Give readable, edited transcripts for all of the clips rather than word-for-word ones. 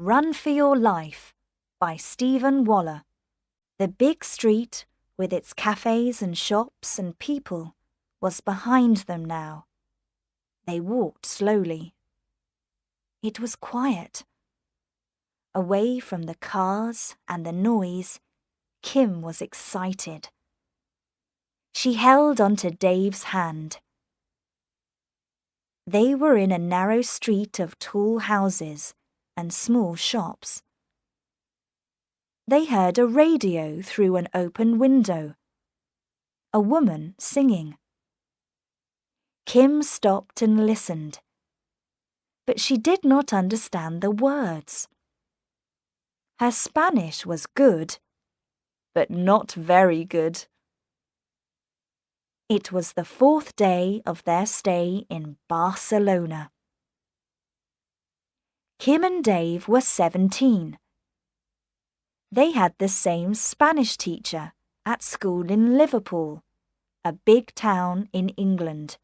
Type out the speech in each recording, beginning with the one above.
Run for Your Life by Stephen Waller. The big street, with its cafes and shops and people, was behind them now. They walked slowly. It was quiet. Away from the cars and the noise, Kim was excited. She held onto Dave's hand. They were in a narrow street of tall houses and small shops. They heard a radio through an open window. A woman singing. Kim stopped and listened, but she did not understand the words. Her Spanish was good, but not very good. It was the 4th day of their stay in Barcelona. Kim and Dave were 17. They had the same Spanish teacher at school in Liverpool, a big town in England.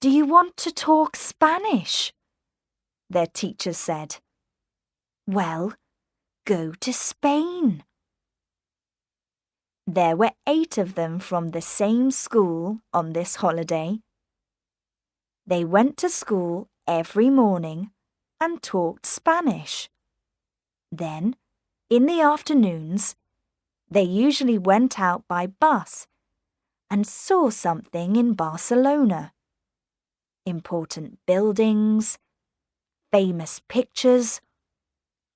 "Do you want to talk Spanish?" their teacher said. "Well, go to Spain." There were 8 of them from the same school on this holiday. They went to school every morning and talked Spanish. Then, in the afternoons, they usually went out by bus and saw something in Barcelona. Important buildings, famous pictures,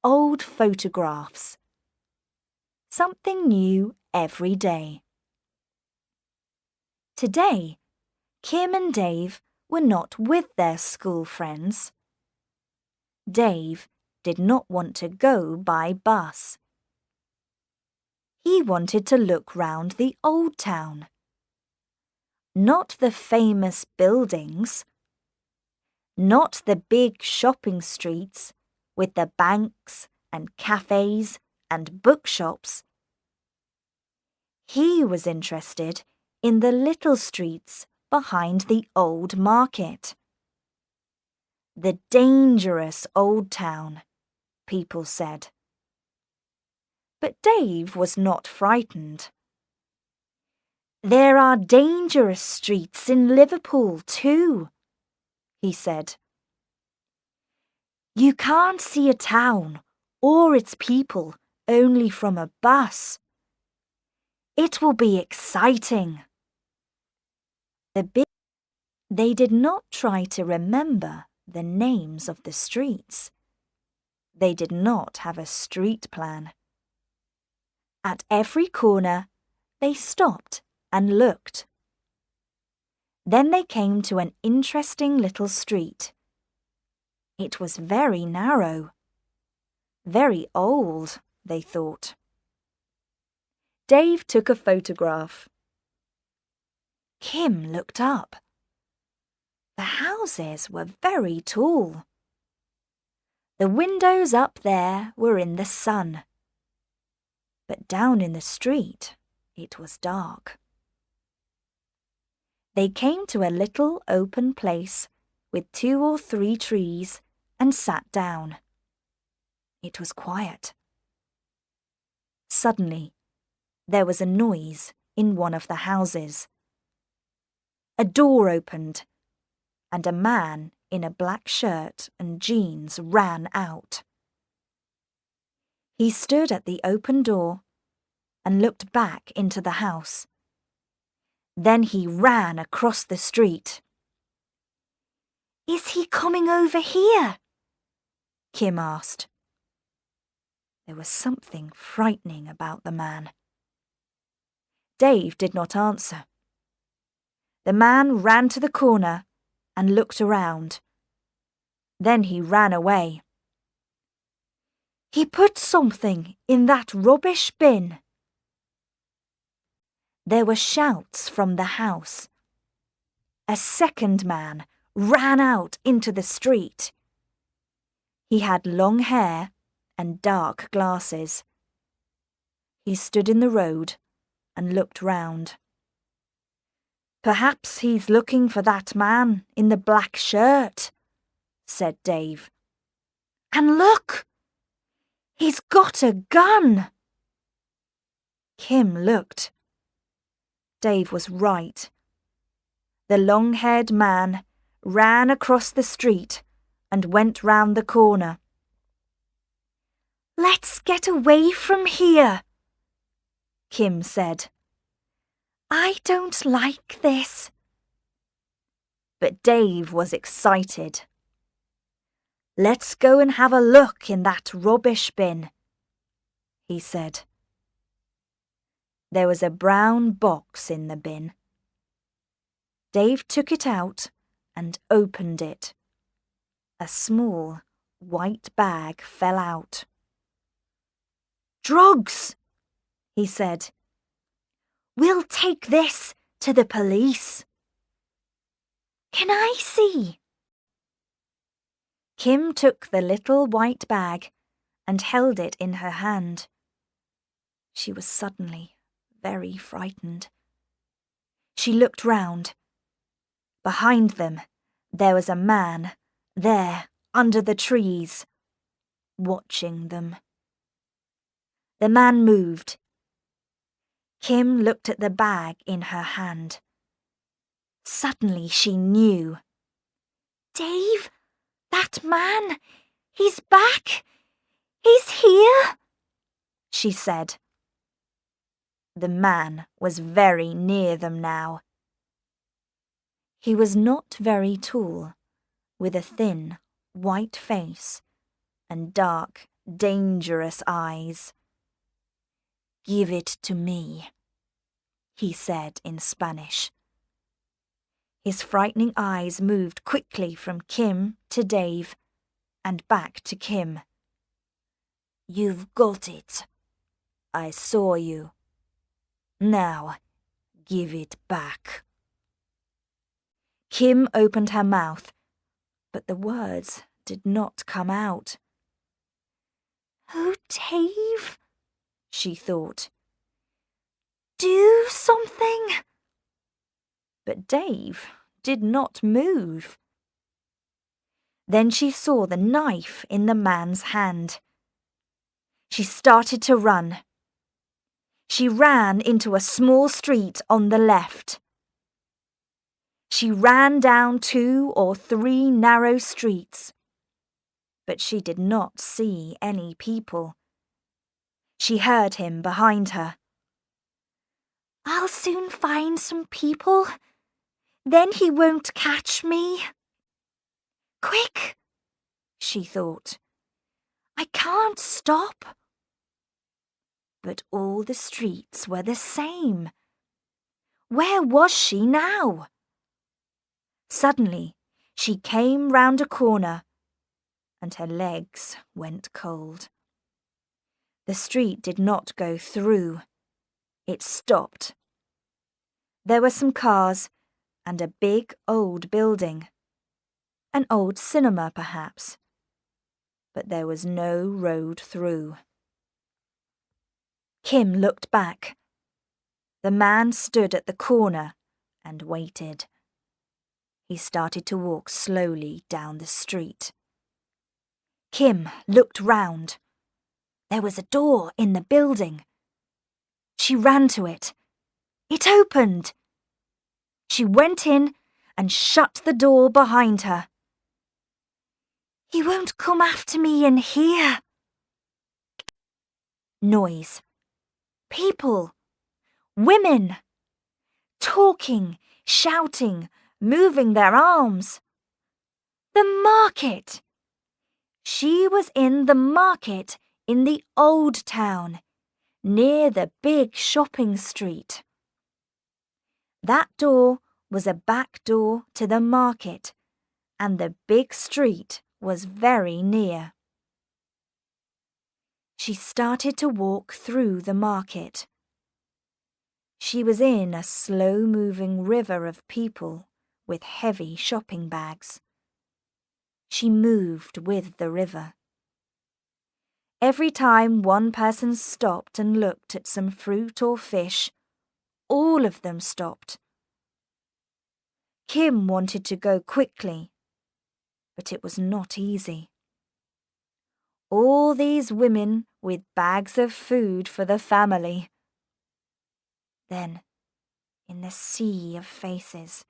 old photographs. Something new every day. Today, Kim and Dave were not with their school friends. Dave did not want to go by bus. He wanted to look round the old town. Not the famous buildings. Not the big shopping streets with the banks and cafes and bookshops. He was interested in the little streets behind the old market. The dangerous old town, people said. But Dave was not frightened. "There are dangerous streets in Liverpool too," he said. "You can't see a town or its people only from a bus. It will be exciting." They did not try to remember the names of the streets. They did not have a street plan. At every corner, they stopped and looked. Then they came to an interesting little street. It was very narrow. Very old, they thought. Dave took a photograph. Kim looked up. The houses were very tall. The windows up there were in the sun. But down in the street, it was dark. They came to a little open place with 2 or 3 trees and sat down. It was quiet. Suddenly, there was a noise in one of the houses. A door opened, and a man in a black shirt and jeans ran out. He stood at the open door and looked back into the house. Then he ran across the street. "Is he coming over here?" Kim asked. There was something frightening about the man. Dave did not answer. The man ran to the corner and looked around. Then he ran away. "He put something in that rubbish bin." There were shouts from the house. A second man ran out into the street. He had long hair and dark glasses. He stood in the road and looked round. "Perhaps he's looking for that man in the black shirt," said Dave. And look! He's got a gun! Kim looked. Dave was right. The long-haired man ran across the street and went round the corner. "Let's get away from here," Kim said. "I don't like this." But Dave was excited. "Let's go and have a look in that rubbish bin," he said. There was a brown box in the bin. Dave took it out and opened it. A small white bag fell out. "Drugs," he said. "We'll take this to the police." "Can I see?" Kim took the little white bag and held it in her hand. She was suddenly very frightened. She looked round. Behind them, there was a man, there, under the trees, watching them. The man moved. Kim looked at the bag in her hand. Suddenly she knew. "Dave, that man, he's back! He's here!" she said. The man was very near them now. He was not very tall, with a thin, white face and dark, dangerous eyes. "Give it to me," he said in Spanish. His frightening eyes moved quickly from Kim to Dave and back to Kim. "You've got it. I saw you. Now, give it back." Kim opened her mouth, but the words did not come out. "Oh, Dave," she thought. "Do something." But Dave did not move. Then she saw the knife in the man's hand. She started to run. She ran into a small street on the left. She ran down 2 or 3 narrow streets, but she did not see any people. She heard him behind her. "I'll soon find some people. Then he won't catch me." "Quick," she thought. "I can't stop." But all the streets were the same. Where was she now? Suddenly, she came round a corner, and her legs went cold. The street did not go through. It stopped. There were some cars and a big old building. An old cinema, perhaps. But there was no road through. Kim looked back. The man stood at the corner and waited. He started to walk slowly down the street. Kim looked round. There was a door in the building. She ran to it. It opened. She went in and shut the door behind her. "He won't come after me in here." Noise. People. Women. Talking, shouting, moving their arms. The market. She was in the market in the old town, near the big shopping street. That door was a back door to the market, and the big street was very near. She started to walk through the market. She was in a slow-moving river of people with heavy shopping bags. She moved with the river. Every time one person stopped and looked at some fruit or fish, all of them stopped. Kim wanted to go quickly, but it was not easy. All these women with bags of food for the family. Then, in the sea of faces,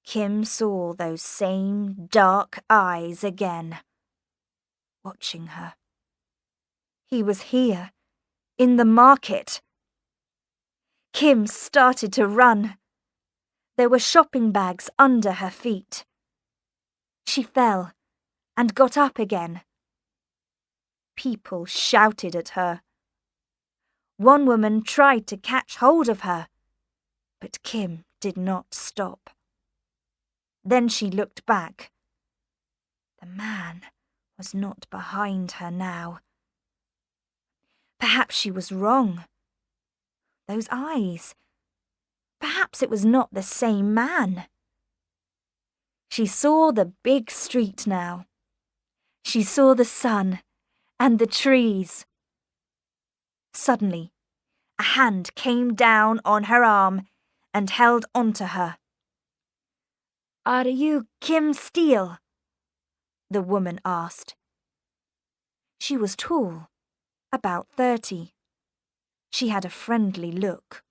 Kim saw those same dark eyes again, watching her. He was here, in the market. Kim started to run. There were shopping bags under her feet. She fell and got up again. People shouted at her. One woman tried to catch hold of her, but Kim did not stop. Then she looked back. The man was not behind her now. Perhaps she was wrong. Those eyes. Perhaps it was not the same man. She saw the big street now. She saw the sun and the trees. Suddenly, a hand came down on her arm and held onto her. "Are you Kim Steele?" the woman asked. She was tall, about 30. She had a friendly look.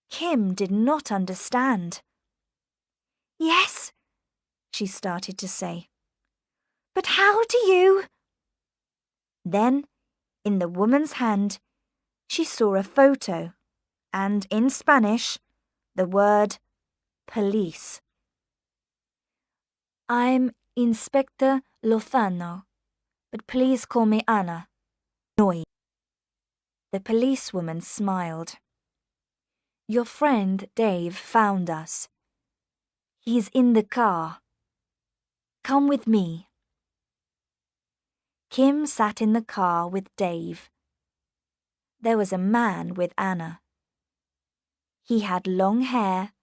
Kim did not understand. "Yes," she started to say. "But how do you—" Then, in the woman's hand, she saw a photo, and in Spanish, the word police. "I'm Inspector Lozano, but please call me Anna." Noy. The policewoman smiled. "Your friend Dave found us. He's in the car. Come with me." Kim sat in the car with Dave. There was a man with Anna. He had long hair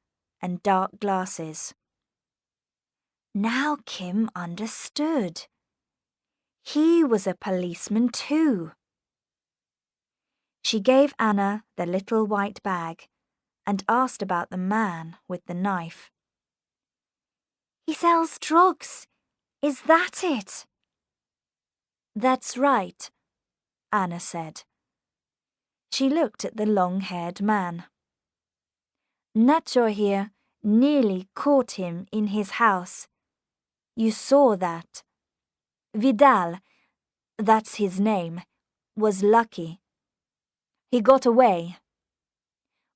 and dark glasses. Now Kim understood. He was a policeman too. She gave Anna the little white bag and asked about the man with the knife. "He sells drugs. Is that it?" "That's right," Anna said. She looked at the long-haired man. "Nacho here nearly caught him in his house. You saw that. Vidal, that's his name, was lucky. He got away.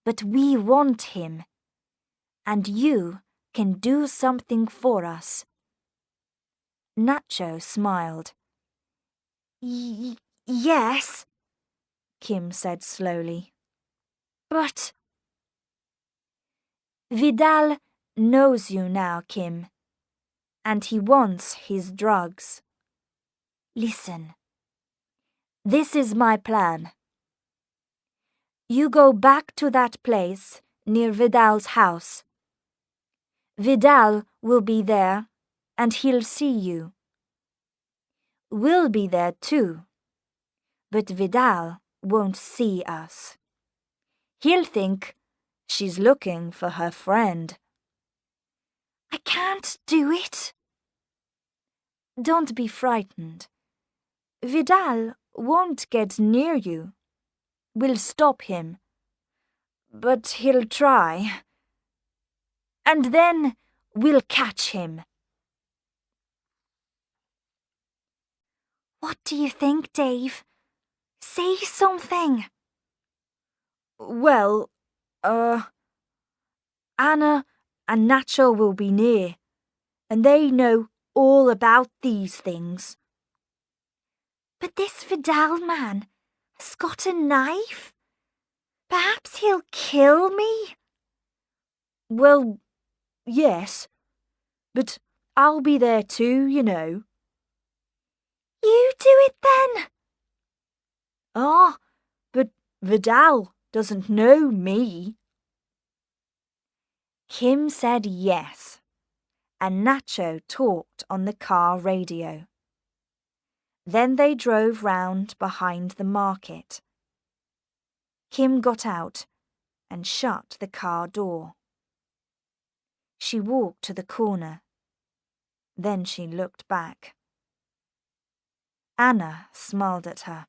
But we want him, and you can do something for us." Nacho smiled. Yes," Kim said slowly. "But—" "Vidal knows you now, Kim, and he wants his drugs. Listen. This is my plan. You go back to that place near Vidal's house. Vidal will be there, and he'll see you. We'll be there too, but Vidal won't see us. He'll think she's looking for her friend." "I can't do it." "Don't be frightened. Vidal won't get near you. We'll stop him. But he'll try. And then we'll catch him." "What do you think, Dave? Say something." "Well, Anna and Nacho will be near, and they know all about these things." "But this Vidal man has got a knife. Perhaps he'll kill me." "Well, yes, but I'll be there too, you know." "You do it then." "Ah, but Vidal doesn't know me." Kim said yes, and Nacho talked on the car radio. Then they drove round behind the market. Kim got out and shut the car door. She walked to the corner. Then she looked back. Anna smiled at her.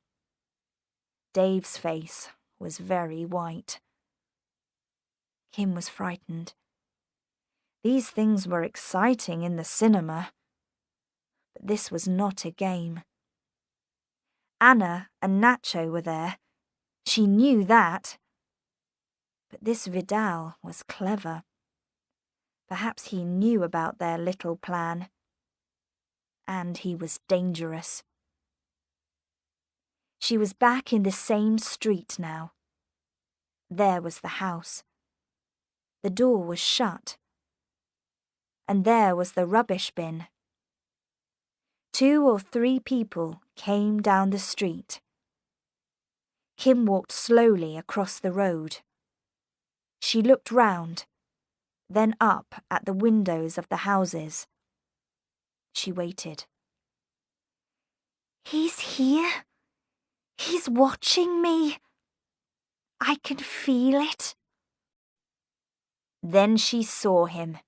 Dave's face was very white. Kim was frightened. These things were exciting in the cinema, but this was not a game. Anna and Nacho were there. She knew that. But this Vidal was clever. Perhaps he knew about their little plan. And he was dangerous. She was back in the same street now. There was the house. The door was shut. And there was the rubbish bin. 2 or 3 people came down the street. Kim walked slowly across the road. She looked round, then up at the windows of the houses. She waited. He's here. He's watching me. I can feel it. Then she saw him.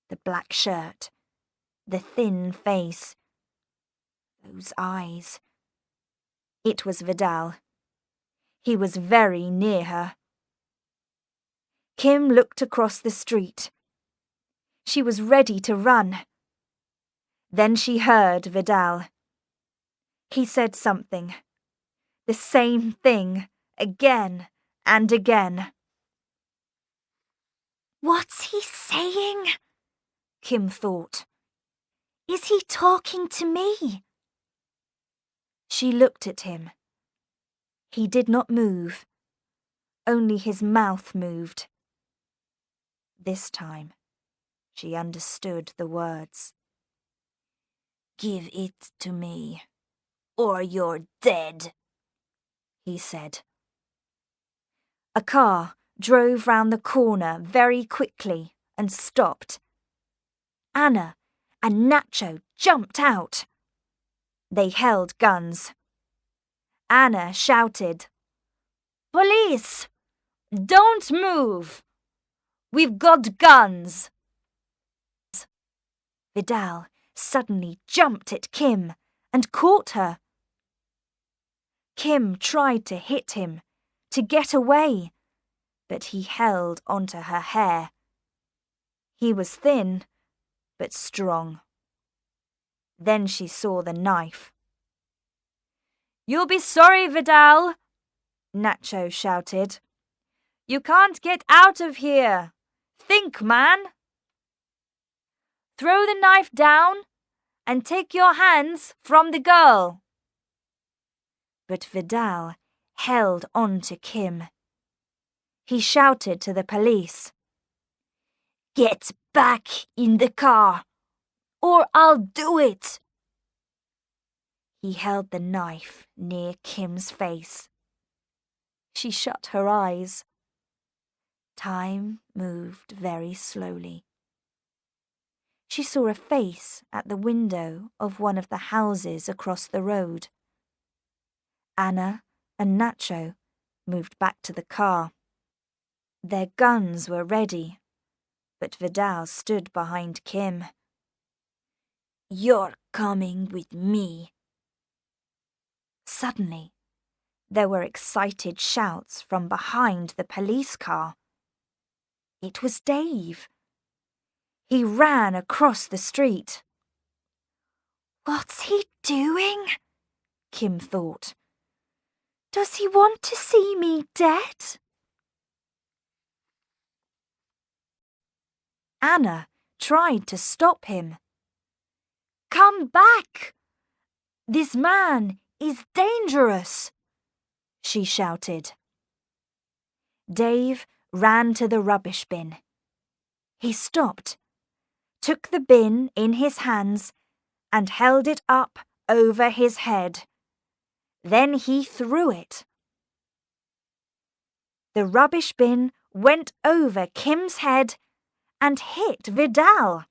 The black shirt, the thin face, those eyes. It was Vidal. He was very near her. Kim looked across the street. She was ready to run. Then she heard Vidal. He said something. The same thing, again and again. What's he saying? Kim thought. Is he talking to me? She looked at him. He did not move. Only his mouth moved. This time, she understood the words. Give it to me, or you're dead, he said. A car drove round the corner very quickly and stopped. Anna and Nacho jumped out. They held guns. Anna shouted, "Police! Don't move! We've got guns!" Vidal suddenly jumped at Kim and caught her. Kim tried to hit him, to get away, but he held onto her hair. He was thin, but strong. Then she saw the knife. "You'll be sorry, Vidal," Nacho shouted. "You can't get out of here. Think, man. Throw the knife down and take your hands from the girl." But Vidal held on to Kim. He shouted to the police, "Get back in the car, or I'll do it." He held the knife near Kim's face. She shut her eyes. Time moved very slowly. She saw a face at the window of one of the houses across the road. Anna and Nacho moved back to the car. Their guns were ready, but Vidal stood behind Kim. "You're coming with me." Suddenly, there were excited shouts from behind the police car. It was Dave. He ran across the street. What's he doing? Kim thought. Does he want to see me dead? Anna tried to stop him. Come back! This man is dangerous, she shouted. Dave ran to the rubbish bin. He stopped, took the bin in his hands and held it up over his head. Then he threw it. The rubbish bin went over Kim's head and hit Vidal.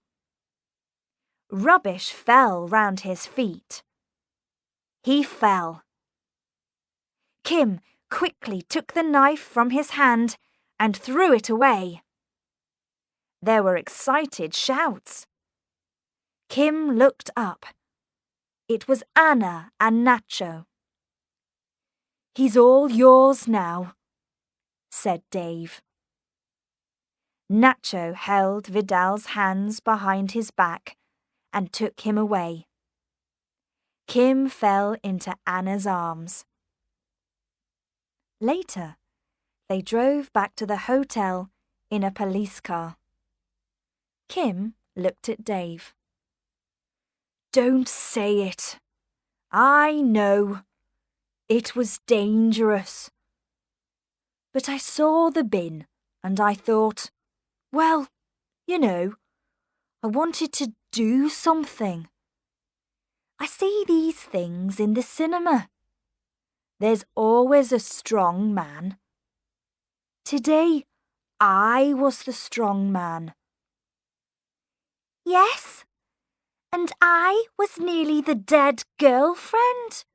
Rubbish fell round his feet. He fell. Kim quickly took the knife from his hand and threw it away. There were excited shouts. Kim looked up. It was Anna and Nacho. "He's all yours now," said Dave. Nacho held Vidal's hands behind his back and took him away. Kim fell into Anna's arms. Later, they drove back to the hotel in a police car. Kim looked at Dave. "Don't say it. I know. It was dangerous. But I saw the bin and I thought, well, I wanted to do something. I see these things in the cinema. There's always a strong man. Today, I was the strong man." "Yes, and I was nearly the dead girlfriend.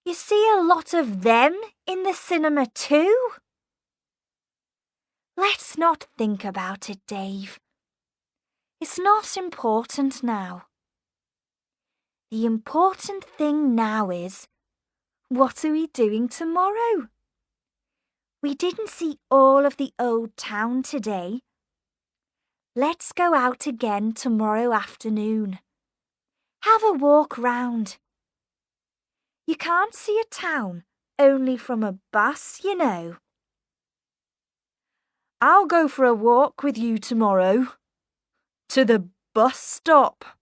You see a lot of them in the cinema too." "Let's not think about it, Dave. It's not important now. The important thing now is, what are we doing tomorrow? We didn't see all of the old town today. Let's go out again tomorrow afternoon. Have a walk round. You can't see a town only from a bus, you know." "I'll go for a walk with you tomorrow. To the bus stop."